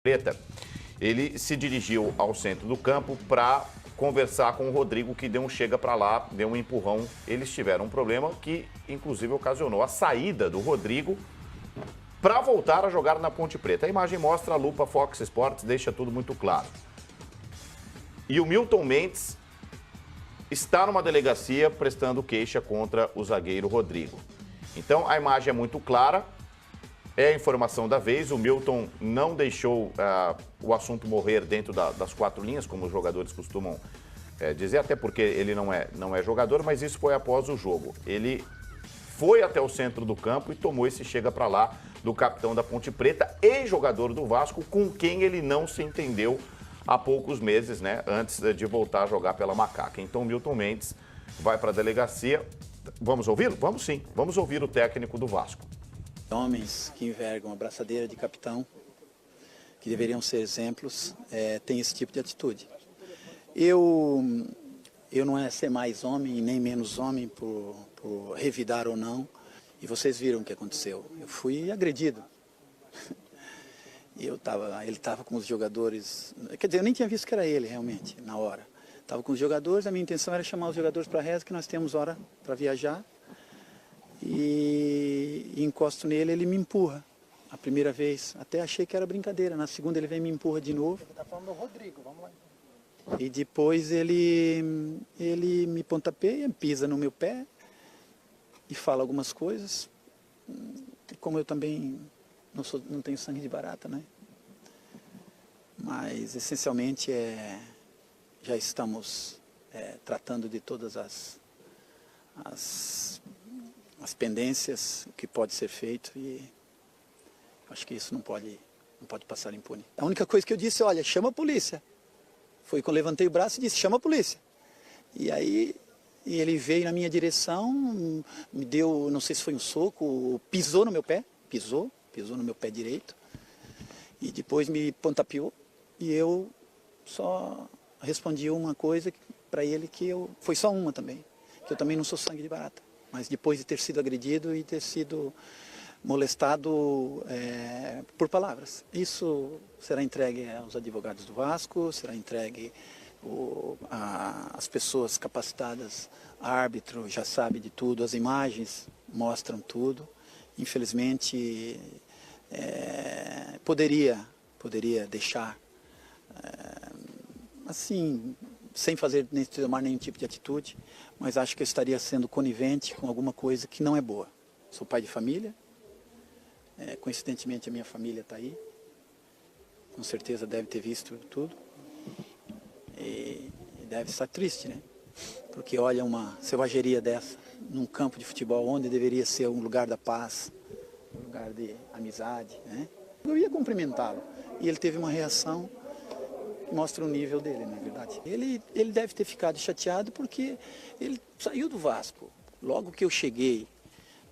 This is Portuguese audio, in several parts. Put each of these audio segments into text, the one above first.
Preta, ele se dirigiu ao centro do campo para conversar com o Rodrigo, que deu um chega para lá, deu um empurrão. Eles tiveram um problema que, inclusive, ocasionou a saída do Rodrigo para voltar a jogar na Ponte Preta. A imagem mostra a lupa Fox Sports, deixa tudo muito claro. E o Milton Mendes está numa delegacia prestando queixa contra o zagueiro Rodrigo. Então, a imagem é muito clara, é a informação da vez. O Milton não deixou o assunto morrer dentro das quatro linhas, como os jogadores costumam dizer, até porque ele não é jogador, mas isso foi após o jogo. Ele foi até o centro do campo e tomou esse chega para lá do capitão da Ponte Preta, ex-jogador do Vasco, com quem ele não se entendeu há poucos meses, né, antes de voltar a jogar pela Macaca. Então, o Milton Mendes vai para a delegacia. Vamos ouvi-lo? Vamos sim. Vamos ouvir o técnico do Vasco. Homens que envergam a braçadeira de capitão, que deveriam ser exemplos, têm esse tipo de atitude. Eu não é ser mais homem nem menos homem por revidar ou não, e vocês viram o que aconteceu. Eu fui agredido. Ele estava com os jogadores, quer dizer, eu nem tinha visto que era ele realmente, na hora. Estava com os jogadores, a minha intenção era chamar os jogadores para a reza, que nós temos hora para viajar. E encosto nele, ele me empurra. A primeira vez, até achei que era brincadeira. Na segunda ele vem e me empurra de novo. Você está falando do Rodrigo, vamos lá. E depois ele me pontapeia, pisa no meu pé e fala algumas coisas. Como eu também não tenho sangue de barata, né? Mas essencialmente já estamos tratando de todas as pendências, o que pode ser feito, e acho que isso não pode passar impune. A única coisa que eu disse, olha, chama a polícia. Foi quando eu levantei o braço e disse, chama a polícia. E aí ele veio na minha direção, me deu, não sei se foi um soco, pisou no meu pé, pisou no meu pé direito, e depois me pontapeou, e eu só respondi uma coisa para ele, foi só uma também, que eu também não sou sangue de barata. Mas depois de ter sido agredido e ter sido molestado por palavras. Isso será entregue aos advogados do Vasco, será entregue às pessoas capacitadas, árbitro já sabe de tudo, as imagens mostram tudo. Infelizmente, poderia deixar assim, sem tomar nenhum tipo de atitude, mas acho que eu estaria sendo conivente com alguma coisa que não é boa. Sou pai de família, coincidentemente a minha família está aí, com certeza deve ter visto tudo, e deve estar triste, né? Porque olha uma selvageria dessa, num campo de futebol, onde deveria ser um lugar da paz, um lugar de amizade, né? Eu ia cumprimentá-lo, e ele teve uma reação que mostra o nível dele, na verdade. Ele deve ter ficado chateado porque ele saiu do Vasco logo que eu cheguei,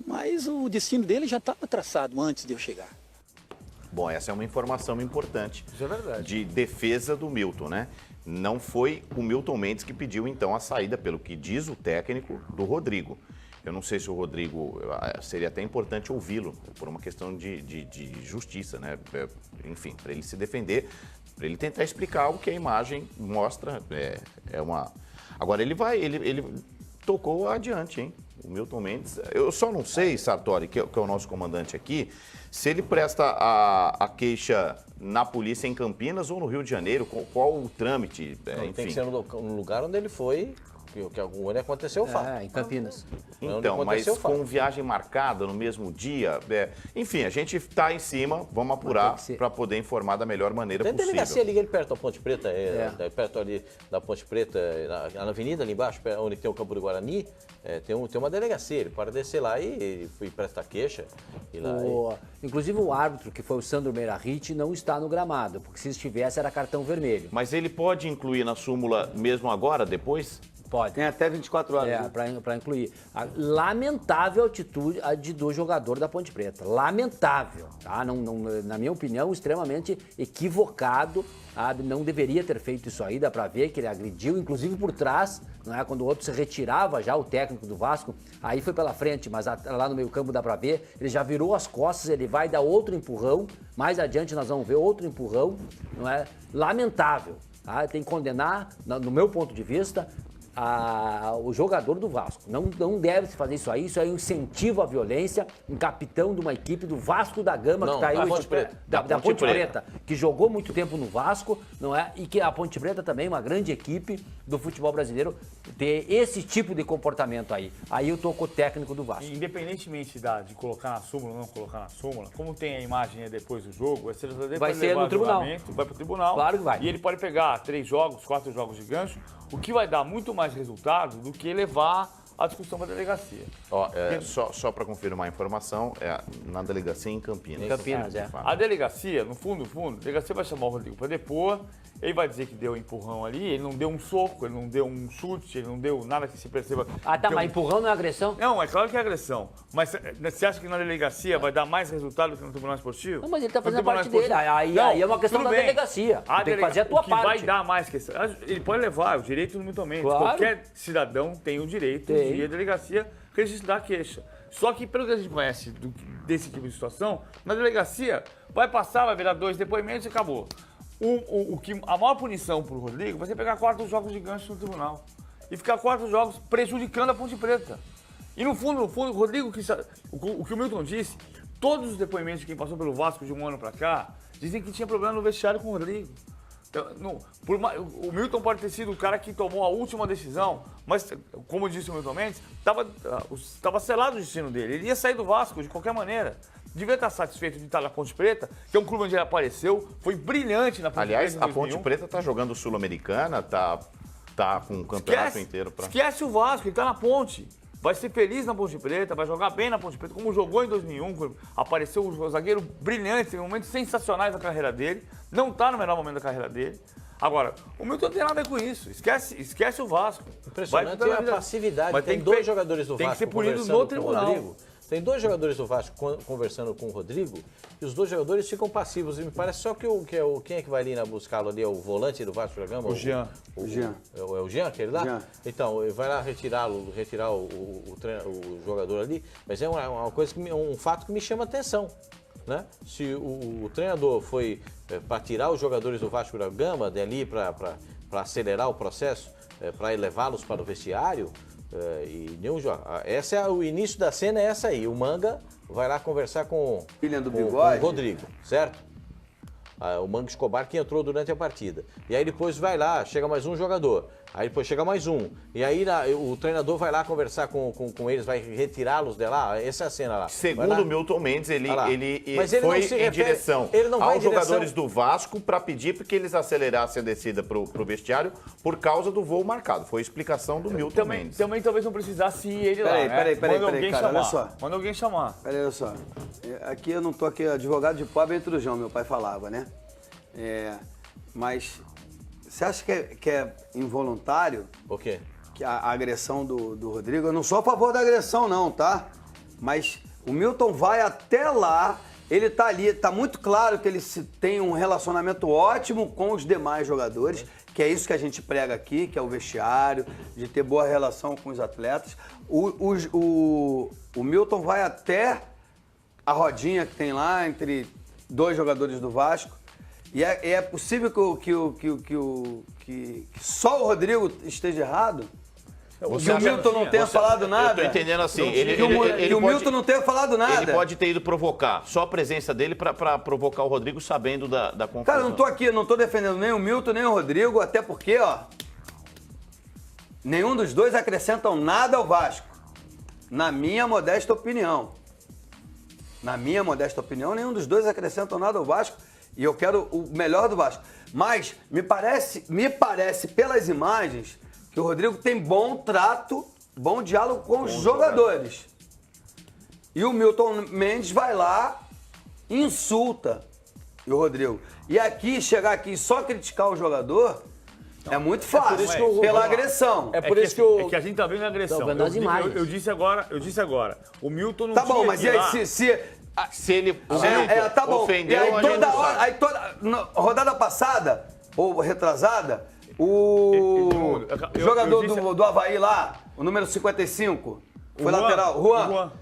mas o destino dele já estava traçado antes de eu chegar. Bom, essa é uma informação importante. Isso é verdade. De defesa do Milton, né? Não foi o Milton Mendes que pediu, então, a saída, pelo que diz o técnico, do Rodrigo. Eu não sei se o Rodrigo, seria até importante ouvi-lo, por uma questão de justiça, né? Enfim, para ele se defender, para ele tentar explicar o que a imagem mostra. Agora, ele tocou adiante, hein? O Milton Mendes. Eu só não sei, Sartori, que é o nosso comandante aqui, se ele presta a queixa na polícia em Campinas ou no Rio de Janeiro, qual o trâmite, enfim. Tem que ser no lugar onde ele foi, que onde aconteceu o fato. Em Campinas. Então, mas com viagem marcada no mesmo dia, enfim, a gente está em cima, vamos apurar para poder informar da melhor maneira Tem possível. delegacia ali perto da Ponte Preta, perto ali da Ponte Preta, na avenida ali embaixo, onde tem o Campo do Guarani, tem uma delegacia, ele pode descer lá e prestar queixa. Inclusive o árbitro, que foi o Sandro Meirahit, não está no gramado, porque se estivesse era cartão vermelho. Mas ele pode incluir na súmula mesmo agora, depois? Pode. Tem até 24 horas. É, para incluir. A lamentável atitude do jogador da Ponte Preta. Lamentável, tá? Na minha opinião, extremamente equivocado. Não deveria ter feito isso aí, dá pra ver que ele agrediu, inclusive por trás, não é? Quando o outro se retirava já, o técnico do Vasco, aí foi pela frente, mas lá no meio campo dá pra ver, ele já virou as costas, ele vai dar outro empurrão, mais adiante nós vamos ver outro empurrão, não é? Lamentável, tá? Tem que condenar, no meu ponto de vista, o jogador do Vasco. Não deve se fazer isso aí é um incentivo à violência, um capitão de uma equipe do Vasco da Gama, que tá aí da Ponte Preta, que jogou muito tempo no Vasco, não é? E que a Ponte Preta também, uma grande equipe do futebol brasileiro, ter esse tipo de comportamento aí. Aí eu tô com o técnico do Vasco. Independentemente de colocar na súmula ou não colocar na súmula, como tem a imagem depois do jogo, vai ser no tribunal. Vai pro tribunal. Claro que vai. E ele pode pegar 3 jogos, 4 jogos de gancho, o que vai dar muito mais resultado do que levar a discussão para a delegacia. Só para confirmar a informação, na delegacia em Campinas. Em Campinas, A delegacia, no fundo, a delegacia vai chamar o Rodrigo para depor, ele vai dizer que deu um empurrão ali, ele não deu um soco, ele não deu um chute, ele não deu nada que se perceba. Mas empurrão não é agressão? Não, é claro que é agressão. Mas você acha que na delegacia vai dar mais resultado do que no Tribunal Esportivo? Não, mas ele está fazendo a parte dele. Aí é uma questão da delegacia. Tem que fazer a tua parte. O que vai dar mais questão. Ele pode levar o direito no mutuamente. Claro. Qualquer cidadão tem o direito de ir à delegacia registrar a queixa. Só que, pelo que a gente conhece desse tipo de situação, na delegacia vai passar, vai virar 2 depoimentos e acabou. A maior punição para o Rodrigo vai ser pegar 4 jogos de gancho no tribunal. E ficar 4 jogos prejudicando a Ponte Preta. E no fundo, o Rodrigo, o que o Milton disse, todos os depoimentos de quem passou pelo Vasco de um ano para cá, dizem que tinha problema no vestiário com o Rodrigo. Então, o Milton pode ter sido o cara que tomou a última decisão, mas, como disse o Milton Mendes, estava selado o destino dele. Ele ia sair do Vasco de qualquer maneira. Devia estar satisfeito de estar na Ponte Preta, que é um clube onde ele apareceu, foi brilhante na Ponte Preta. Aliás, a Ponte Preta está jogando Sul-Americana, tá com o campeonato inteiro. Esquece o Vasco, ele está na Ponte. Vai ser feliz na Ponte Preta, vai jogar bem na Ponte Preta, como jogou em 2001, apareceu um zagueiro brilhante, tem momentos sensacionais da carreira dele, não está no melhor momento da carreira dele. Agora, o Milton não tem nada a ver com isso, esquece o Vasco. Impressionante a passividade. Mas tem 2 jogadores do Vasco tem que ser punido no tribunal. Tem 2 jogadores do Vasco conversando com o Rodrigo e os 2 jogadores ficam passivos. E me parece só quem é que vai ali buscá-lo ali? É o volante do Vasco da Gama? O Jean. É o Jean, aquele lá? Jean. Então, ele vai lá retirar o jogador ali. Mas é uma coisa um fato que me chama a atenção. Né? Se o treinador foi para tirar os jogadores do Vasco da Gama dali para acelerar o processo, para levá-los para o vestiário, e nenhum o início da cena é essa aí. O Manga vai lá conversar com o Rodrigo, certo? O Manga Escobar que entrou durante a partida. E aí depois vai lá, chega mais um jogador. Aí depois chega mais um. E aí o treinador vai lá conversar com eles, vai retirá-los de lá. Essa é a cena lá. Segundo o Milton Mendes, ele foi em direção aos jogadores do Vasco para pedir que eles acelerassem a descida para o vestiário por causa do voo marcado. Foi a explicação do Milton Mendes. Também talvez não precisasse ir ele lá. Peraí, cara, olha só. Manda alguém chamar. Peraí, olha só. Aqui eu não tô aqui, advogado de pobre entre o João, meu pai falava, né? Mas você acha que é involuntário? O quê? Que a agressão do Rodrigo? Eu não sou a favor da agressão, não, tá? Mas o Milton vai até lá, ele tá ali, tá muito claro que ele tem um relacionamento ótimo com os demais jogadores, que é isso que a gente prega aqui, que é o vestiário, de ter boa relação com os atletas. O Milton vai até a rodinha que tem lá entre 2 jogadores do Vasco. E é possível que só o Rodrigo esteja errado? Que o Milton não tenha falado nada? Eu tô entendendo assim. O Milton não tenha falado nada. Ele pode ter ido provocar. Só a presença dele para provocar o Rodrigo sabendo da confusão. Cara, eu não tô defendendo nem o Milton, nem o Rodrigo, até porque, nenhum dos dois acrescentam nada ao Vasco. Na minha modesta opinião. Nenhum dos dois acrescentam nada ao Vasco. E eu quero o melhor do Vasco. Mas me parece pelas imagens que o Rodrigo tem bom trato, bom diálogo com os jogadores. E o Milton Mendes vai lá e insulta o Rodrigo. E chegar aqui e só criticar o jogador, É muito fácil, isso que eu- pela vamos lá. agressão. É por isso que eu... É que a gente tá vendo a agressão. Tô vendo as imagens. Eu disse agora. O Milton não Tá tinha bom, mas que e ir lá. aí, Se ele tá bom. ofendeu, E aí a gente toda não hora, sabe. rodada passada, ou retrasada, o Edmundo, eu jogador disse- do Avaí lá, o número 55, foi Juan, lateral, Juan,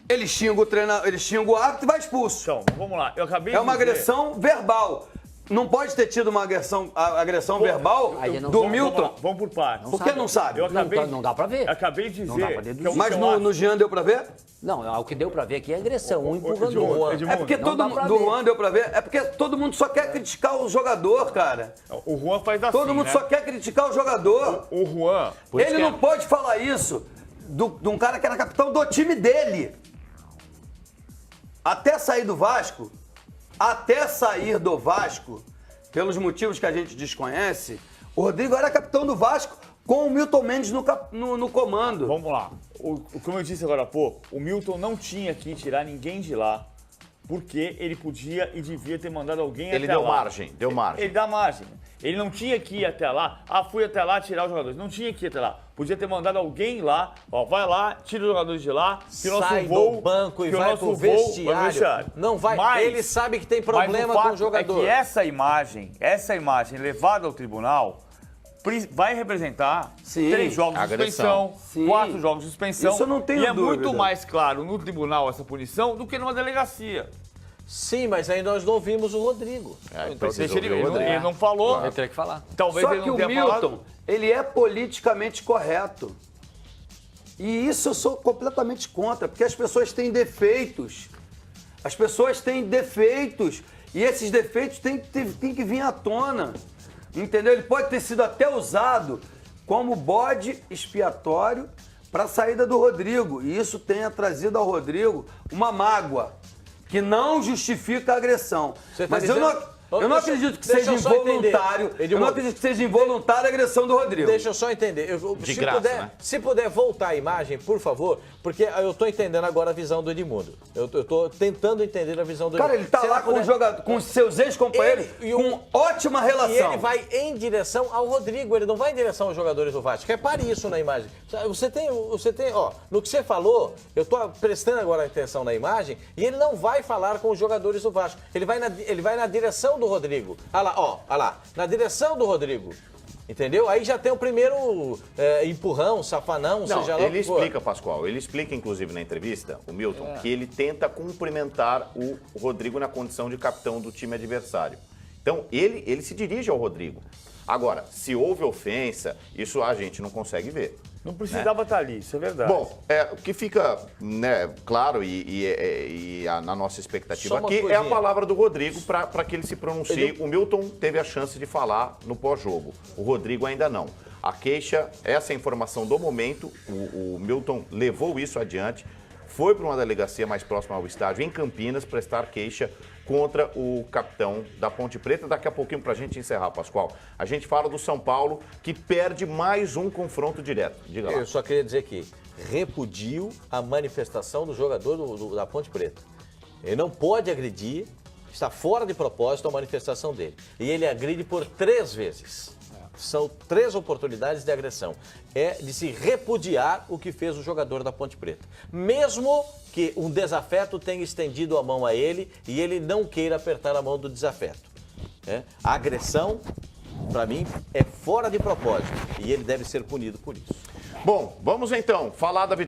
ele xinga o treinador, ele xinga o árbitro e vai expulso. Então, vamos lá. Eu acabei É de uma dizer- agressão verbal. Não pode ter tido uma agressão verbal Aí não do sabe. Milton. Vamos por partes. Por que não sabe? Eu acabei, não dá pra ver. Acabei de Não dá pra dizer deduzir. que é o Mas que eu acho. no Jean deu pra ver? Não, o que deu pra ver aqui é agressão, um empurrando o Edmundo, outro. Edmundo, É porque Não todo dá mundo. pra Do ver. Juan deu pra ver? É porque todo mundo só quer criticar o jogador, cara. O Juan faz assim, Todo mundo né? só quer criticar o jogador. O Juan... Ele não pode falar isso de um cara que era capitão do time dele. Até sair do Vasco, pelos motivos que a gente desconhece, o Rodrigo era capitão do Vasco com o Milton Mendes no comando. Vamos lá. Como eu disse agora há pouco, o Milton não tinha que tirar ninguém de lá, porque ele podia e devia ter mandado alguém Ele até deu lá. margem, deu margem. Ele dá margem. Ele não tinha que ir até lá. Fui até lá tirar os jogadores. Não tinha que ir até lá. Podia ter mandado alguém lá. Vai lá, tira os jogadores de lá. Que o nosso Sai voo, do banco e que o vai nosso pro voo vai pro vestiário. Não vai. Mas- Ele sabe que tem mas o problema com o fato jogador. É que essa imagem levada ao tribunal vai representar Sim. 3 jogos de Agressão. suspensão, Sim. 4 jogos de suspensão. Isso eu não tenho E é dúvida. muito mais claro no tribunal essa punição do que numa delegacia. Sim, mas aí nós não vimos o Rodrigo. Então Deixa resolveu ele, o Rodrigo. ele não falou. Ele teria que falar. Talvez Só ele que não o tenha Milton, falado. ele é politicamente correto. E isso eu sou completamente contra, porque as pessoas têm defeitos. As pessoas têm defeitos. E esses defeitos têm que vir à tona. Entendeu? Ele pode ter sido até usado como bode expiatório para a saída do Rodrigo. E isso tenha trazido ao Rodrigo uma mágoa que não justifica a agressão. Você tá Mas dizendo- eu não acredito que seja deixa eu só entender. involuntário. Eu não Edmundo. acredito que seja involuntária a agressão do Rodrigo. Deixa eu só entender. De graça, né? Se puder voltar a imagem, por favor, porque eu tô entendendo agora a visão do Edmundo. Eu tô tentando entender a visão do Cara, Edmundo. ele tá Se lá ela com, puder- os jogadores, com os seus ex-companheiros, Ele e o- com ótima E relação. ele vai em direção ao Rodrigo, ele não vai em direção aos jogadores do Vasco. Repare isso na imagem. Você tem, ó, no que você falou, eu tô prestando agora atenção na imagem, e ele não vai falar com os jogadores do Vasco. Ele vai na direção do Rodrigo. Olha lá, ó, olha lá, na direção do Rodrigo. Entendeu? Aí já tem o primeiro empurrão, safanão, Não, seja lá o ele que for. explica, Pascoal, ele explica, inclusive, na entrevista, o Milton, que ele tenta cumprimentar o Rodrigo na condição de capitão do time adversário. Então, ele se dirige ao Rodrigo. Agora, se houve ofensa, isso a gente não consegue ver. Não precisava estar ali, isso é verdade. Bom, o que fica claro na nossa expectativa Só uma aqui é a coisinha. palavra do Rodrigo para que ele se pronuncie. O Milton teve a chance de falar no pós-jogo, o Rodrigo ainda não. A queixa, essa é a informação do momento, o Milton levou isso adiante, foi para uma delegacia mais próxima ao estádio, em Campinas, prestar queixa contra o capitão da Ponte Preta. Daqui a pouquinho, para a gente encerrar, Pascoal, a gente fala do São Paulo, que perde mais um confronto direto. Diga lá. Eu só queria dizer que repudio a manifestação do jogador da Ponte Preta. Ele não pode agredir, está fora de propósito a manifestação dele. E ele agride por 3 vezes. São 3 oportunidades de agressão. É de se repudiar o que fez o jogador da Ponte Preta. Mesmo que um desafeto tenha estendido a mão a ele e ele não queira apertar a mão do desafeto. A agressão, para mim, é fora de propósito. E ele deve ser punido por isso. Bom, vamos então falar da vitória.